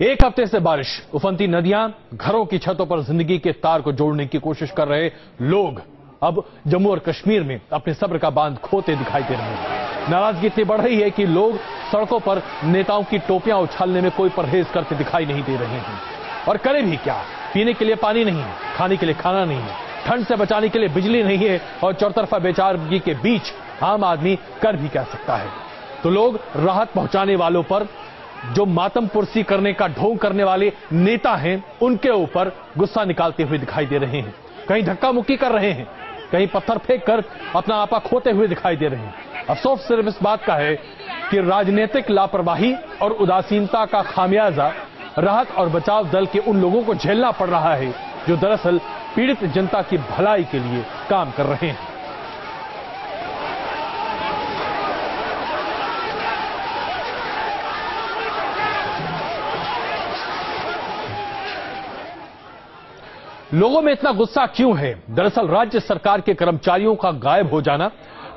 एक हफ्ते से बारिश, उफनती नदियां, घरों की छतों पर जिंदगी के तार को जोड़ने की कोशिश कर रहे लोग अब जम्मू और कश्मीर में अपने सब्र का बांध खोते दिखाई दे रहे हैं। नाराजगी इतनी बढ़ रही है कि लोग सड़कों पर नेताओं की टोपियां उछालने में कोई परहेज करते दिखाई नहीं दे रहे हैं। और करें भी क्या? पीने के लिए पानी नहीं है, खाने के लिए खाना नहीं है, ठंड से बचाने के लिए बिजली नहीं है और चौतरफा बेचारगी के बीच आम आदमी कर भी क्या सकता है? तो लोग राहत पहुंचाने वालों पर, जो मातम पुरसी करने का ढोंग करने वाले नेता हैं, उनके ऊपर गुस्सा निकालते हुए दिखाई दे रहे हैं। कहीं धक्का मुक्की कर रहे हैं, कहीं पत्थर फेंक कर अपना आपा खोते हुए दिखाई दे रहे हैं। अफसोस सिर्फ इस बात का है कि राजनीतिक लापरवाही और उदासीनता का खामियाजा राहत और बचाव दल के उन लोगों को झेलना पड़ रहा है जो दरअसल पीड़ित जनता की भलाई के लिए काम कर रहे हैं। लोगों में इतना गुस्सा क्यों है? दरअसल राज्य सरकार के कर्मचारियों का गायब हो जाना,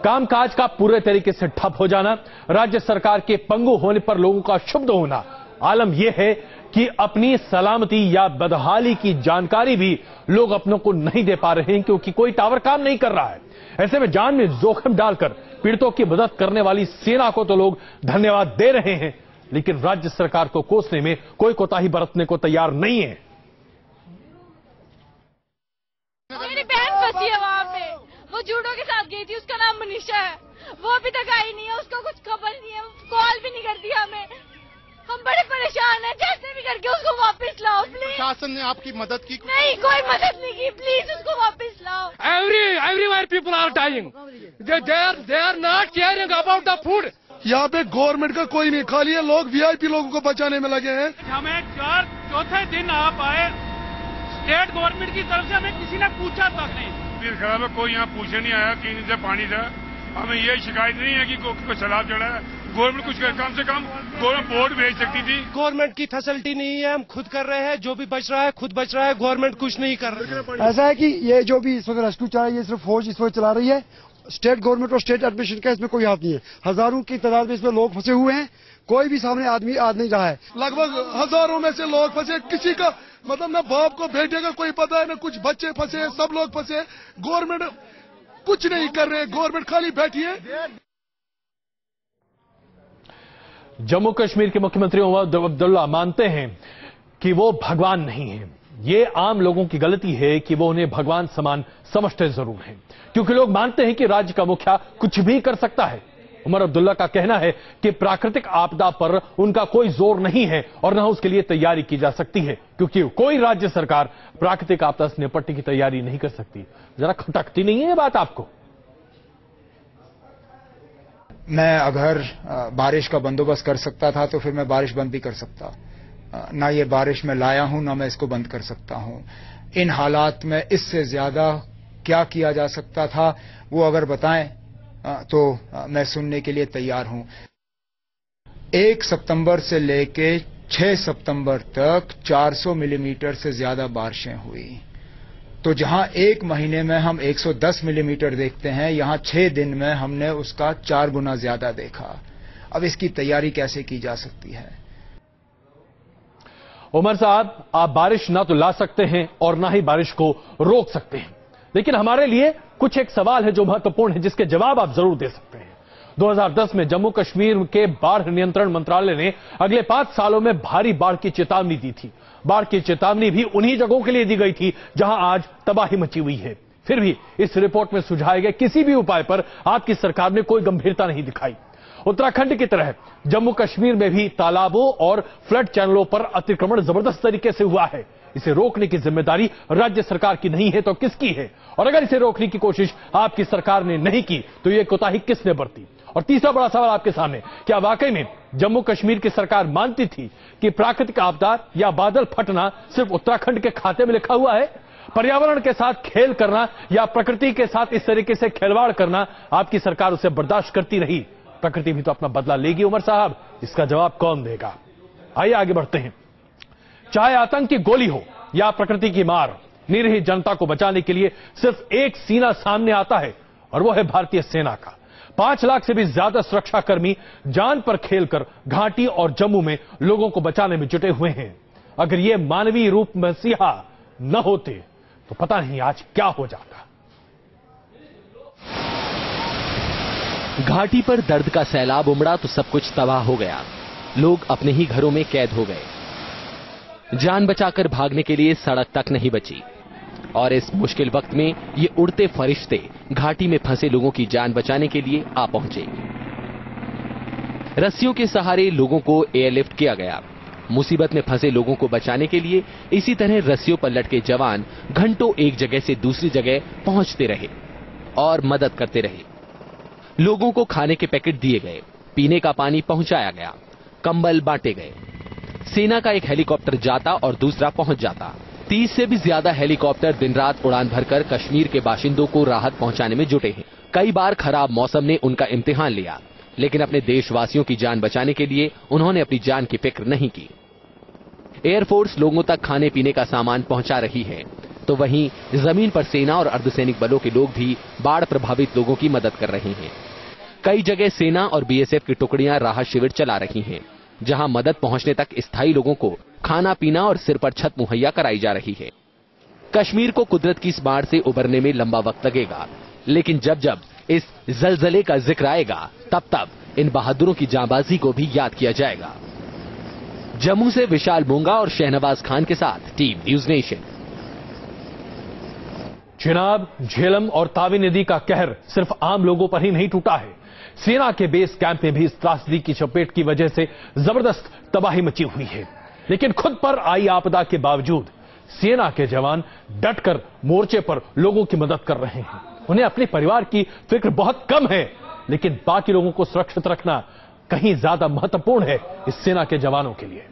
कामकाज का पूरे तरीके से ठप हो जाना, राज्य सरकार के पंगु होने पर लोगों का क्षुब्ध होना, आलम यह है कि अपनी सलामती या बदहाली की जानकारी भी लोग अपनों को नहीं दे पा रहे हैं क्योंकि कोई टावर काम नहीं कर रहा है। ऐसे में जान में जोखिम डालकर पीड़ितों की मदद करने वाली सेना को तो लोग धन्यवाद दे रहे हैं, लेकिन राज्य सरकार को कोसने में कोई कोताही बरतने को तैयार नहीं है। मेरी बहन फंसी है वहाँ पे, वो जूडो के साथ गई थी, उसका नाम मनीषा है, वो अभी तक आई नहीं है, उसको कुछ खबर नहीं है, कॉल भी नहीं करती हमें। हम बड़े परेशान हैं, जैसे भी करके उसको वापस लाओ प्लीज। प्रशासन ने आपकी मदद की? नहीं, कोई मदद नहीं की, प्लीज उसको वापस लाओ। Everywhere people are dying. They are not caring about the food. यहाँ पे गवर्नमेंट का कोई नहीं, खाली ये लोग वीआईपी लोगों को बचाने में लगे हैं। हमें चौथे दिन आप आए, स्टेट गवर्नमेंट की तरफ से हमें किसी ने पूछा तक नहीं। फिर खराब है, कोई यहाँ पूछे नहीं आया कि इनसे पानी था। हमें ये शिकायत नहीं है कि कोई सैलाब चढ़ा है। गवर्नमेंट कुछ कम से कम गवर्नमेंट बोर्ड भेज सकती थी। गवर्नमेंट की फैसिलिटी नहीं है, हम खुद कर रहे हैं, जो भी बच रहा है खुद बच रहा है, गवर्नमेंट कुछ नहीं कर रही है। ऐसा है कि ये जो भी इस वक्त रेस्क्यू चला रही है, ये सिर्फ फौज इस वक्त चला रही है। स्टेट गवर्नमेंट और स्टेट एडमिनिस्ट्रेशन का इसमें कोई हाथ नहीं है। हजारों की तादाद में इसमें लोग फंसे हुए हैं, कोई भी सामने आदमी आ नहीं रहा है। लगभग हजारों में से लोग फंसे, किसी का मतलब न बाप को बेटे का कोई पता है, न कुछ बच्चे फंसे, सब लोग फंसे। गवर्नमेंट कुछ नहीं कर रहे, गवर्नमेंट खाली बैठी है। जम्मू कश्मीर के मुख्यमंत्री मोहम्मद अब्दुल्ला मानते हैं कि वो भगवान नहीं है। ये आम लोगों की गलती है कि वो उन्हें भगवान समान समझते जरूर हैं, क्योंकि लोग मानते हैं कि राज्य का मुखिया कुछ भी कर सकता है। उमर अब्दुल्ला का कहना है कि प्राकृतिक आपदा पर उनका कोई जोर नहीं है और न उसके लिए तैयारी की जा सकती है, क्योंकि कोई राज्य सरकार प्राकृतिक आपदा से निपटने की तैयारी नहीं कर सकती। जरा खटकती नहीं है ये बात आपको? मैं अगर बारिश का बंदोबस्त कर सकता था तो फिर मैं बारिश बंद भी कर सकता। ना ये बारिश में लाया हूं, ना मैं इसको बंद कर सकता हूं। इन हालात में इससे ज्यादा क्या किया जा सकता था, वो अगर बताएं तो मैं सुनने के लिए तैयार हूं। 1 सितंबर से लेके 6 सितंबर तक 400 मिलीमीटर से ज्यादा बारिशें हुई। तो जहां 1 महीने में हम 110 मिलीमीटर देखते हैं, यहां 6 दिन में हमने उसका 4 गुना ज्यादा देखा। अब इसकी तैयारी कैसे की जा सकती है? उमर साहब, आप बारिश ना तो ला सकते हैं और ना ही बारिश को रोक सकते हैं, लेकिन हमारे लिए कुछ एक सवाल है जो महत्वपूर्ण है, जिसके जवाब आप जरूर दे सकते हैं। 2010 में जम्मू कश्मीर के बाढ़ नियंत्रण मंत्रालय ने अगले 5 सालों में भारी बाढ़ की चेतावनी दी थी। बाढ़ की चेतावनी भी उन्हीं जगहों के लिए दी गई थी जहां आज तबाही मची हुई है। फिर भी इस रिपोर्ट में सुझाए गए किसी भी उपाय पर आपकी सरकार ने कोई गंभीरता नहीं दिखाई। उत्तराखंड की तरह जम्मू कश्मीर में भी तालाबों और फ्लड चैनलों पर अतिक्रमण जबरदस्त तरीके से हुआ है। इसे रोकने की जिम्मेदारी राज्य सरकार की नहीं है तो किसकी है? और अगर इसे रोकने की कोशिश आपकी सरकार ने नहीं की तो ये कोताही किसने बरती? और तीसरा बड़ा सवाल आपके सामने, क्या वाकई में जम्मू कश्मीर की सरकार मानती थी कि प्राकृतिक आपदा या बादल फटना सिर्फ उत्तराखंड के खाते में लिखा हुआ है? पर्यावरण के साथ खेल करना या प्रकृति के साथ इस तरीके से खिलवाड़ करना आपकी सरकार उसे बर्दाश्त करती रही? प्रकृति भी तो अपना बदला लेगी उमर साहब, इसका जवाब कौन देगा? आइए आगे बढ़ते हैं। चाहे आतंक की गोली हो या प्रकृति की मार, निरीह जनता को बचाने के लिए सिर्फ एक सीना सामने आता है और वो है भारतीय सेना का। 5 लाख से भी ज्यादा सुरक्षाकर्मी जान पर खेलकर घाटी और जम्मू में लोगों को बचाने में जुटे हुए हैं। अगर ये मानवीय रूप मसीहा न होते तो पता नहीं आज क्या हो जाता। घाटी पर दर्द का सैलाब उमड़ा तो सब कुछ तबाह हो गया। लोग अपने ही घरों में कैद हो गए। जान बचाकर भागने के लिए सड़क तक नहीं बची और इस मुश्किल वक्त में ये उड़ते फरिश्ते घाटी में फंसे लोगों की जान बचाने के लिए आ पहुंचे। रस्सियों के सहारे लोगों को एयरलिफ्ट किया गया। मुसीबत में फंसे लोगों को बचाने के लिए इसी तरह रस्सियों पर लटके जवान घंटों एक जगह से दूसरी जगह पहुंचते रहे और मदद करते रहे। लोगों को खाने के पैकेट दिए गए, पीने का पानी पहुंचाया गया, कंबल बांटे गए। सेना का एक हेलीकॉप्टर जाता और दूसरा पहुंच जाता। 30 से भी ज्यादा हेलीकॉप्टर दिन रात उड़ान भरकर कश्मीर के बाशिंदों को राहत पहुंचाने में जुटे हैं। कई बार खराब मौसम ने उनका इम्तिहान लिया, लेकिन अपने देशवासियों की जान बचाने के लिए उन्होंने अपनी जान की फिक्र नहीं की। एयरफोर्स लोगों तक खाने पीने का सामान पहुंचा रही है, तो वहीं जमीन पर सेना और अर्धसैनिक बलों के लोग भी बाढ़ प्रभावित लोगों की मदद कर रहे हैं। कई जगह सेना और बीएसएफ की टुकड़ियां राहत शिविर चला रही हैं, जहां मदद पहुंचने तक स्थायी लोगों को खाना पीना और सिर पर छत मुहैया कराई जा रही है। कश्मीर को कुदरत की इस बाढ़ से उबरने में लंबा वक्त लगेगा, लेकिन जब जब इस जलजले का जिक्र आएगा तब तब इन बहादुरों की जांबाजी को भी याद किया जाएगा। जम्मू से विशाल मोंगा और शहनवाज खान के साथ team news nation. Chenab, Jhelum और तावी नदी का कहर सिर्फ आम लोगों पर ही नहीं टूटा है। सेना के बेस कैंप में भी इस त्रासदी की चपेट की वजह से जबरदस्त तबाही मची हुई है। लेकिन खुद पर आई आपदा के बावजूद सेना के जवान डटकर मोर्चे पर लोगों की मदद कर रहे हैं। उन्हें अपने परिवार की फिक्र बहुत कम है, लेकिन बाकी लोगों को सुरक्षित रखना कहीं ज्यादा महत्वपूर्ण है इस सेना के जवानों के लिए।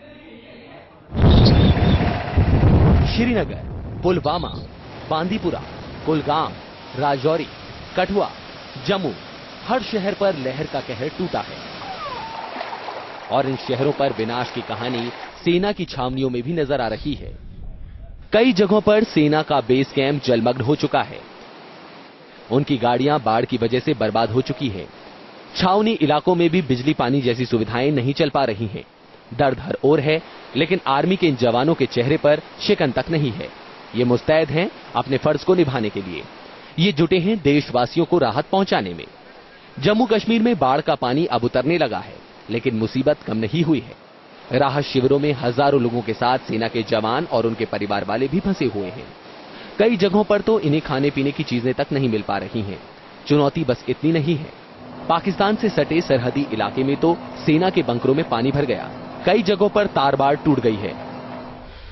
श्रीनगर, पुलवामा, बांदीपुरा, कुलगाम, राजौरी, कठुआ, जम्मू, हर शहर पर लहर का कहर टूटा है और इन शहरों पर विनाश की कहानी सेना की छावनियों में भी नजर आ रही है। कई जगहों पर सेना का बेस कैंप जलमग्न हो चुका है। उनकी गाड़ियां बाढ़ की वजह से बर्बाद हो चुकी हैं। छावनी इलाकों में भी बिजली पानी जैसी सुविधाएं नहीं चल पा रही हैं। दर्द हर ओर है, लेकिन आर्मी के इन जवानों के चेहरे पर शिकन तक नहीं है। ये मुस्तैद हैं अपने फर्ज को निभाने के लिए। ये जुटे हैं देशवासियों को राहत पहुंचाने में। जम्मू कश्मीर में बाढ़ का पानी अब उतरने लगा है, लेकिन मुसीबत कम नहीं हुई है। राहत शिविरों में हजारों लोगों के साथ सेना के जवान और उनके परिवार वाले भी फंसे हुए हैं। कई जगहों पर तो इन्हें खाने पीने की चीजें तक नहीं मिल पा रही हैं। चुनौती बस इतनी नहीं है, पाकिस्तान से सटे सरहदी इलाके में तो सेना के बंकरों में पानी भर गया। कई जगहों पर तार बाड़ टूट गई है।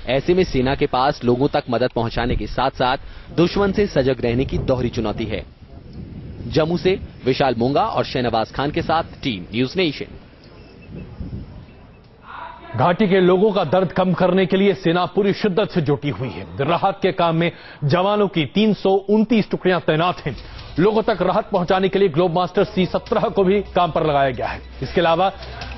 ऐसे में सेना के पास लोगों तक मदद पहुंचाने के साथ साथ दुश्मन से सजग रहने की दोहरी चुनौती है। जम्मू से विशाल मोंगा और शहनवाज खान के साथ टीम न्यूज नेशन। घाटी के लोगों का दर्द कम करने के लिए सेना पूरी शिद्दत से जुटी हुई है। राहत के काम में जवानों की 329 टुकड़ियां तैनात हैं। लोगों तक राहत पहुंचाने के लिए ग्लोब मास्टर C-17 को भी काम पर लगाया गया है। इसके अलावा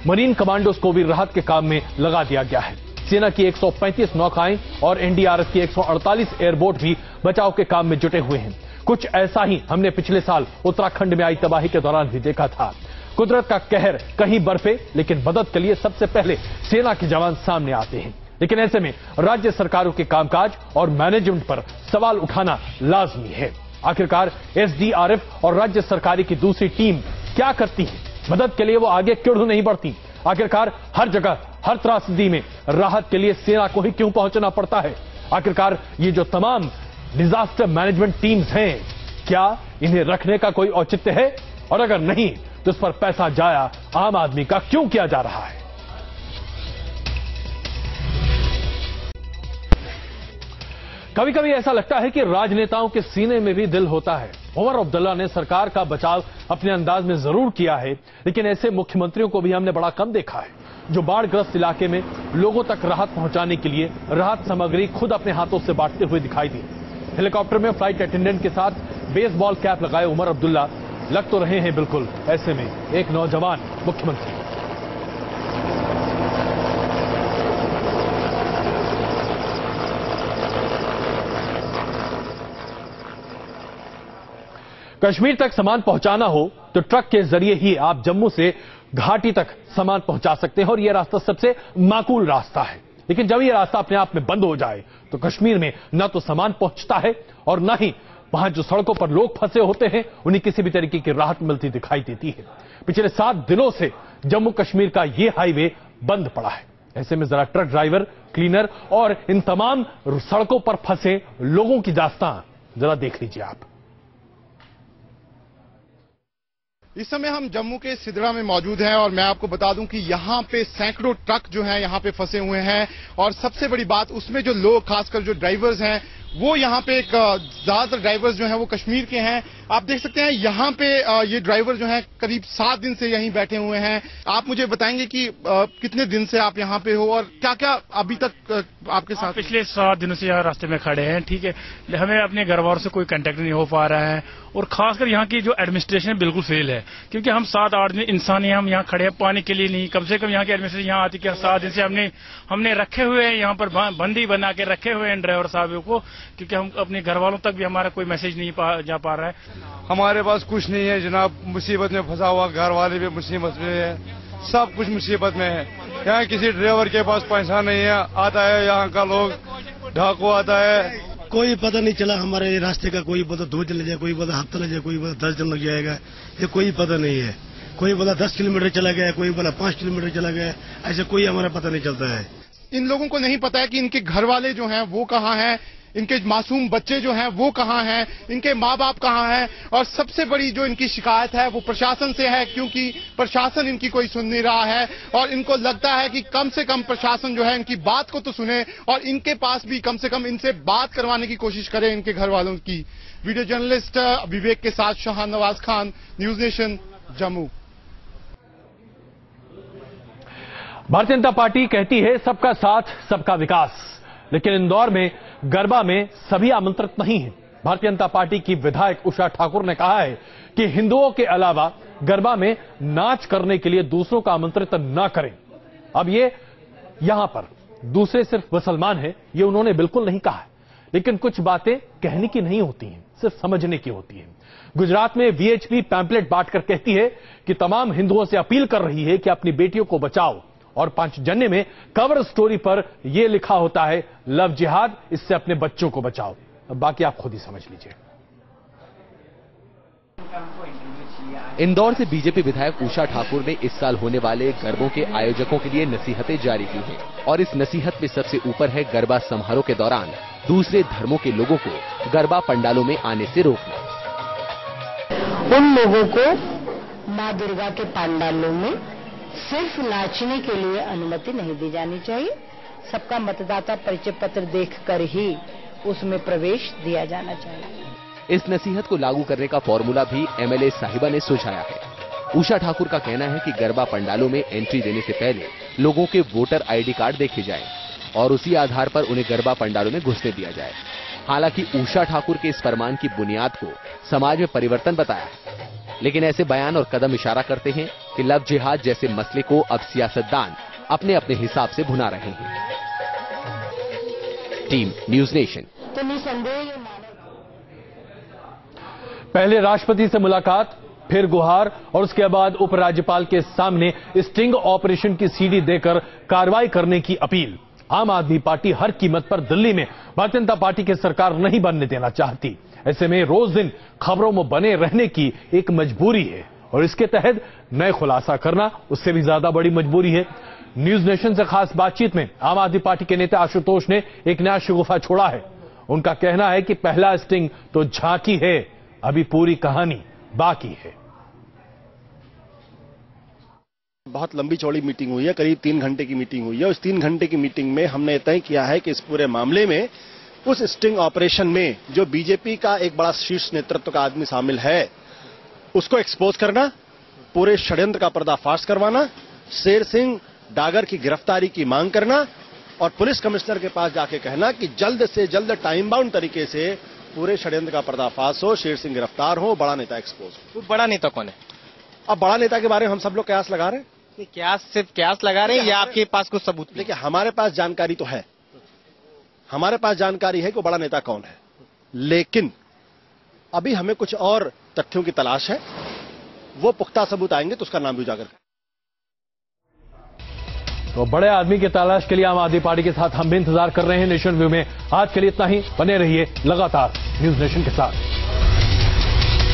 मरीन कमांडोज को भी राहत के काम में लगा दिया गया है। सेना की 135 नौकाएं और एनडीआरएफ की 148 एयरबोट भी बचाव के काम में जुटे हुए हैं। कुछ ऐसा ही हमने पिछले साल उत्तराखंड में आई तबाही के दौरान भी देखा था। कुदरत का कहर कहीं बरसे, लेकिन मदद के लिए सबसे पहले सेना के जवान सामने आते हैं। लेकिन ऐसे में राज्य सरकारों के कामकाज और मैनेजमेंट पर सवाल उठाना लाजमी है। आखिरकार एसडीआरएफ और राज्य सरकारी की दूसरी टीम क्या करती है? मदद के लिए वो आगे क्यों नहीं बढ़ती? आखिरकार हर जगह हर त्रासदी में राहत के लिए सेना को ही क्यों पहुंचना पड़ता है? आखिरकार ये जो तमाम डिजास्टर मैनेजमेंट टीम्स हैं, क्या इन्हें रखने का कोई औचित्य है? और अगर नहीं तो इस पर पैसा जाया आम आदमी का क्यों किया जा रहा है? कभी कभी ऐसा लगता है कि राजनेताओं के सीने में भी दिल होता है। उमर अब्दुल्ला ने सरकार का बचाव अपने अंदाज में जरूर किया है, लेकिन ऐसे मुख्यमंत्रियों को भी हमने बड़ा कम देखा है, जो बाढ़ग्रस्त इलाके में लोगों तक राहत पहुंचाने के लिए राहत सामग्री खुद अपने हाथों से बांटते हुए दिखाई दिए। हेलीकॉप्टर में फ्लाइट अटेंडेंट के साथ बेसबॉल कैप लगाए उमर अब्दुल्ला लग तो रहे हैं बिल्कुल ऐसे में एक नौजवान मुख्यमंत्री। कश्मीर तक सामान पहुंचाना हो तो ट्रक के जरिए ही आप जम्मू से घाटी तक सामान पहुंचा सकते हैं और यह रास्ता सबसे माकूल रास्ता है। लेकिन जब यह रास्ता अपने आप में बंद हो जाए तो कश्मीर में न तो सामान पहुंचता है और न ही वहां जो सड़कों पर लोग फंसे होते हैं उन्हें किसी भी तरीके की राहत मिलती दिखाई देती है। पिछले 7 दिनों से जम्मू कश्मीर का यह हाईवे बंद पड़ा है। ऐसे में जरा ट्रक ड्राइवर, क्लीनर और इन तमाम सड़कों पर फंसे लोगों की दास्तां जरा देख लीजिए आप। इस समय हम जम्मू के सिदड़ा में मौजूद हैं और मैं आपको बता दूं कि यहाँ पे सैकड़ों ट्रक जो हैं यहाँ पे फंसे हुए हैं और सबसे बड़ी बात उसमें जो लोग, खासकर जो ड्राइवर्स हैं, वो यहाँ पे ज्यादातर ड्राइवर्स जो हैं वो कश्मीर के हैं। आप देख सकते हैं यहाँ पे ये ड्राइवर जो हैं करीब 7 दिन से यहीं बैठे हुए हैं। आप मुझे बताएंगे कि कितने दिन से आप यहाँ पे हो और क्या क्या अभी तक आपके साथ? पिछले 7 दिनों से यहाँ रास्ते में खड़े हैं। ठीक है, हमें अपने घर वालों से कोई कांटेक्ट नहीं हो पा रहा है और खासकर यहाँ की जो एडमिनिस्ट्रेशन बिल्कुल फेल है, क्योंकि हम 7-8 दिन इंसान हम यहाँ खड़े हैं पानी के लिए नहीं। कम से कम यहाँ की एडमिनिस्ट्रेशन यहाँ आती क्या 7 दिन से हमने रखे हुए हैं यहाँ पर बंदी बना के रखे हुए हैं ड्राइवर साहब को, क्योंकि हम अपने घर वालों तक भी हमारा कोई मैसेज नहीं जा पा रहा है। हमारे पास कुछ नहीं है जनाब, मुसीबत में फंसा हुआ, घर वाले भी मुसीबत में है, सब कुछ मुसीबत में है। यहाँ किसी ड्राइवर के पास पैसा नहीं है, आता है यहाँ का लोग ढाकू आता है, कोई पता नहीं चला हमारे रास्ते का। कोई बोला 2 दिन लग जाए, कोई बोला हफ्ता लग जाए, कोई बोला 10 दिन लग जाएगा, ये कोई पता नहीं है। कोई बोला 10 किलोमीटर चला गया, कोई बोला 5 किलोमीटर चला गया, ऐसे कोई हमारा पता नहीं चलता है। इन लोगों को नहीं पता है कि इनके घर वाले जो हैं वो कहाँ हैं, इनके मासूम बच्चे जो हैं वो कहाँ हैं, इनके माँ बाप कहाँ हैं। और सबसे बड़ी जो इनकी शिकायत है वो प्रशासन से है, क्योंकि प्रशासन इनकी कोई सुन नहीं रहा है और इनको लगता है कि कम से कम प्रशासन जो है इनकी बात को तो सुने और इनके पास भी कम से कम इनसे बात करवाने की कोशिश करे इनके घर वालों की। वीडियो जर्नलिस्ट विवेक के साथ Shah Nawaz Khan, news nation, Jammu. Bharatiya Janata party कहती है सबका साथ सबका विकास, लेकिन इंदौर में गरबा में सभी आमंत्रित नहीं है। भारतीय जनता पार्टी की विधायक उषा ठाकुर ने कहा है कि हिंदुओं के अलावा गरबा में नाच करने के लिए दूसरों का आमंत्रित न करें। अब ये यहां पर दूसरे सिर्फ मुसलमान हैं, ये उन्होंने बिल्कुल नहीं कहा है, लेकिन कुछ बातें कहने की नहीं होती हैं, सिर्फ समझने की होती हैं। गुजरात में वीएचपी पैम्पलेट बांटकर कहती है कि तमाम हिंदुओं से अपील कर रही है कि अपनी बेटियों को बचाओ और पांचजन्य में कवर स्टोरी पर यह लिखा होता है लव जिहाद, इससे अपने बच्चों को बचाओ। अब बाकी आप खुद ही समझ लीजिए। इंदौर से बीजेपी विधायक उषा ठाकुर ने इस साल होने वाले गरबों के आयोजकों के लिए नसीहतें जारी की हैं और इस नसीहत में सबसे ऊपर है गरबा समारोह के दौरान दूसरे धर्मों के लोगों को गरबा पंडालों में आने से रोकना। उन लोगों को मां दुर्गा के पंडालों में सिर्फ नाचने के लिए अनुमति नहीं दी जानी चाहिए। सबका मतदाता परिचय पत्र देखकर ही उसमें प्रवेश दिया जाना चाहिए। इस नसीहत को लागू करने का फॉर्मूला भी एमएलए साहिबा ने सुझाया है। उषा ठाकुर का कहना है कि गरबा पंडालों में एंट्री देने से पहले लोगों के वोटर आईडी कार्ड देखे जाएं और उसी आधार पर उन्हें गरबा पंडालों में घुसने दिया जाए। हालांकि उषा ठाकुर के इस फरमान की बुनियाद को समाज में परिवर्तन बताया है, लेकिन ऐसे बयान और कदम इशारा करते हैं कि लव जिहाद जैसे मसले को अब सियासतदान अपने अपने हिसाब से भुना रहे हैं। Team news nation. तो निसंदेह पहले राष्ट्रपति से मुलाकात, फिर गुहार और उसके बाद उपराज्यपाल के सामने स्टिंग ऑपरेशन की सीडी देकर कार्रवाई करने की अपील। आम आदमी पार्टी हर कीमत पर दिल्ली में भारतीय जनता पार्टी की सरकार नहीं बनने देना चाहती। ऐसे में रोज दिन खबरों में बने रहने की एक मजबूरी है और इसके तहत नए खुलासा करना उससे भी ज्यादा बड़ी मजबूरी है। न्यूज नेशन से खास बातचीत में आम आदमी पार्टी के नेता आशुतोष ने एक नया शगुफा छोड़ा है। उनका कहना है कि पहला स्टिंग तो झांकी है, अभी पूरी कहानी बाकी है। बहुत लंबी चौड़ी मीटिंग हुई है, करीब 3 घंटे की मीटिंग हुई है। उस 3 घंटे की मीटिंग में हमने तय किया है कि इस पूरे मामले में उस स्टिंग ऑपरेशन में जो बीजेपी का एक बड़ा शीर्ष नेतृत्व का आदमी शामिल है उसको एक्सपोज करना, पूरे षड्यंत्र का पर्दाफाश करवाना, शेर सिंह डागर की गिरफ्तारी की मांग करना और पुलिस कमिश्नर के पास जाके कहना कि जल्द से जल्द टाइम बाउंड तरीके से पूरे षड्यंत्र का पर्दाफाश हो, शेर सिंह गिरफ्तार हो, बड़ा नेता एक्सपोज हो। वो बड़ा नेता कौन है? अब बड़ा नेता के बारे में हम सब लोग कयास लगा रहे हैं। कयास सिर्फ कयास लगा रहे हैं या आपके पास कुछ सबूत? देखिए, हमारे पास जानकारी तो है, हमारे पास जानकारी है कि बड़ा नेता कौन है, लेकिन अभी हमें कुछ और तथ्यों की तलाश है वो पुख्ता सबूत आएंगे तो उसका नाम भी उजागर करें। तो बड़े आदमी की तलाश के लिए आम आदमी पार्टी के साथ हम भी इंतजार कर रहे हैं। नेशन व्यू में आज के लिए इतना ही। बने रहिए लगातार न्यूज नेशन के साथ।